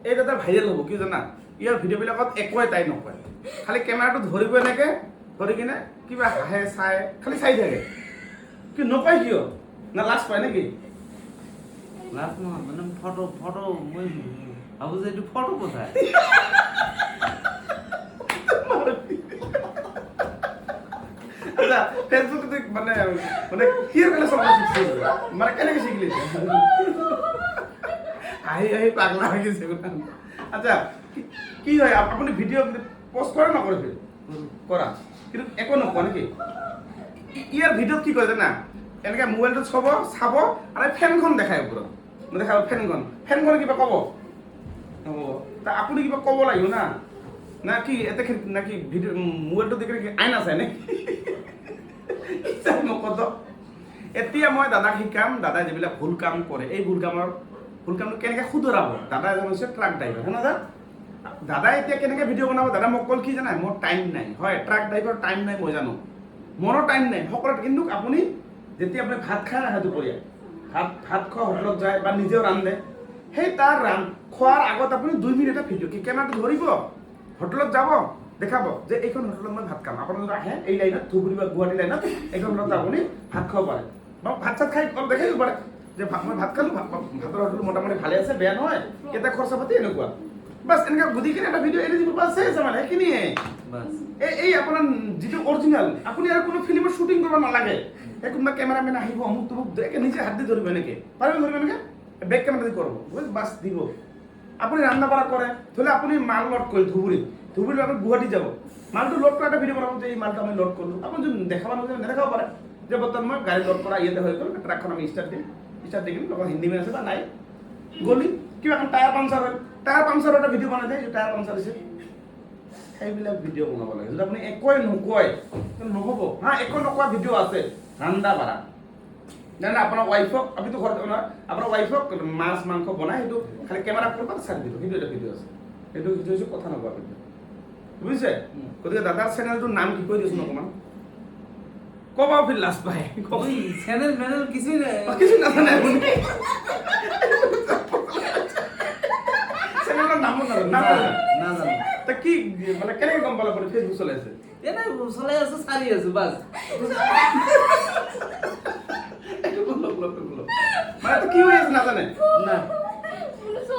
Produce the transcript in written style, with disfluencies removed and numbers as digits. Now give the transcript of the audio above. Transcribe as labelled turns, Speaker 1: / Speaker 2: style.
Speaker 1: এই দাদা ভাইৰেল হ'ব কি জানা ইয়াৰ ভিডিঅ'বিলাকত একোৱে তাই নকয় খালি কেমেৰাটো ধৰিব এনেকৈ ধৰি কিনে কিবা হাঁহে চাই খালি চাই থাকে কি নকয় কিয় না লাজ পায় নেকি
Speaker 2: লাভ নহয় মানে ফটো মই ভাবো যে এইটো ফটো পঠায়
Speaker 1: আচ্ছা ফেচবুকত মানে মানে কিহৰ কাৰণে চলাব শিকিছিল মানে কেনেকৈ শিকিলি আহি পাগলা হৈ গৈছে আচ্ছা কি হয় আপুনি ভিডিঅ' পষ্ট কৰে নকৰে কৰা কিন্তু একো নোকোৱা নেকি ইয়াৰ ভিডিঅ'ত কি কয় জানা এনেকৈ মোবাইলটো চাব আৰু ফেনখন দেখায় ওপৰত দেখাব ফেনখন কিবা ক'ব হ'ব তা আপুনি কিবা ক'ব লাগিব না কি এতে না কি ভিডিঅ' মোবাইলটো দেখি আইন আছে নে এতিয়া মই দাদাক শিকাম দাদাই যিবিলাক ভুল কাম কৰে এই ভুল কামটো কেনেকৈ শুধৰাব দাদা এজন হৈছে ট্ৰাক ড্ৰাইভাৰ হয় না দাদাই এতিয়া কেনেকৈ ভিডিঅ' বনাব দাদা মোক ক'ল কি জানে মোৰ টাইম নাই হয় ট্ৰাক ড্ৰাইভাৰ টাইম নাই মই জানো মোৰো টাইম নাই সকলোৰে কিন্তু আপুনি যেতিয়া আপুনি ভাত খাই নাখায় দুপৰীয়া ভাত খোৱা হোটেলত যায় বা নিজেও ৰান্ধে সেই তাৰ খোৱাৰ আগত আপুনি 2 মিনিট এটা ভিডিঅ' কি কেমেৰাটো ধৰিব হোটেলত যাব দেখাব যে এইখন হোটেলত মই ভাত খাম আপোনালোক আহে এই লাইনত ধুবুৰী বা গুৱাহাটী লাইনত এইখন হোটেলত আপুনি ভাত খাব পাৰে বা ভাত চাত খাই অলপ দেখাই দিব পাৰে যে মই ভাত খালোঁ ভাতৰ হোটেল মোটামুটি ভালে আছে বেয়া নহয় কেইটা খৰচা পাতি এনেকুৱা বাছ এনেকৈ বুদ্ধি কিনে এটা ভিডিঅ' এৰি দিব বাছ আছে মানে সেইখিনিয়ে এই আপোনাৰ যিটো অৰিজিনেল আপুনি আৰু কোনো ফিল্মৰ শ্বুটিং কৰিব নালাগে এই কোনোবা কেমেৰামেন আহিব অমুক তমুক নিজে হাত দি ধৰিব এনেকৈ পাৰিব ধৰিব এনেকৈ বেক কেমেৰা দি কৰিব বাছ দিব আপুনি ৰান্ধা বাঢ়া কৰে ধৰি লওক আপুনি মাল লোড কৰিল ধুবুৰীত আপুনি গুৱাহাটী যাব মালটো লোড কৰা এটা ভিডিঅ' বনাব যে এই মালটো আমি লোড কৰিলোঁ আপুনি যদি দেখাব নোখোজে নেদেখাব পাৰে যে বৰ্তমান মই গাড়ী লোড কৰা ইয়াতে হৈ গ'ল ট্ৰাকখন আমি ষ্টাৰ্ট দিম লগত হিন্দী মেন আছে বা নাই গ'লি কিবা এখন টায়াৰ পামচাৰ হ'ল টায়াৰ পামচাৰৰ এটা ভিডিঅ' বনাই দিয়ে টায়াৰ পামচাৰ হৈছে সেইবিলাক ভিডিঅ' বনাব লাগে যদি আপুনি একোৱে নকয় নহ'ব হা একো নকোৱা ভিডিঅ' আছে ৰান্ধা বাঢ়া জানে আপোনাৰ ৱাইফক আমিতো ঘৰত আপোনাৰ ৱাইফক মাছ মাংস বনাই সেইটো খালি কেমেৰা কৰিব চাই দিব সেইটো এটা ভিডিঅ' আছে সেইটো হৈছে কথা নকোৱা ভিডিঅ' বুজিছে গতিকে দাদাৰ চেনেলটোৰ নাম কি কৈ দিছোঁ অকণমান ক'ব ফিৰ লাজ পায়
Speaker 2: চেনেল মেনেল কিছুই নাই
Speaker 1: কিছু নাজানে আপুনি চেনেলৰ নামো
Speaker 2: নাজানো
Speaker 1: তা কি মানে কেনেকৈ গম পালে আপুনি ফেচবুক চলাইছে
Speaker 2: এনেই চলাই আছো চালি আছো বাছ
Speaker 1: মানে কি হৈ আছে নাজানে
Speaker 2: না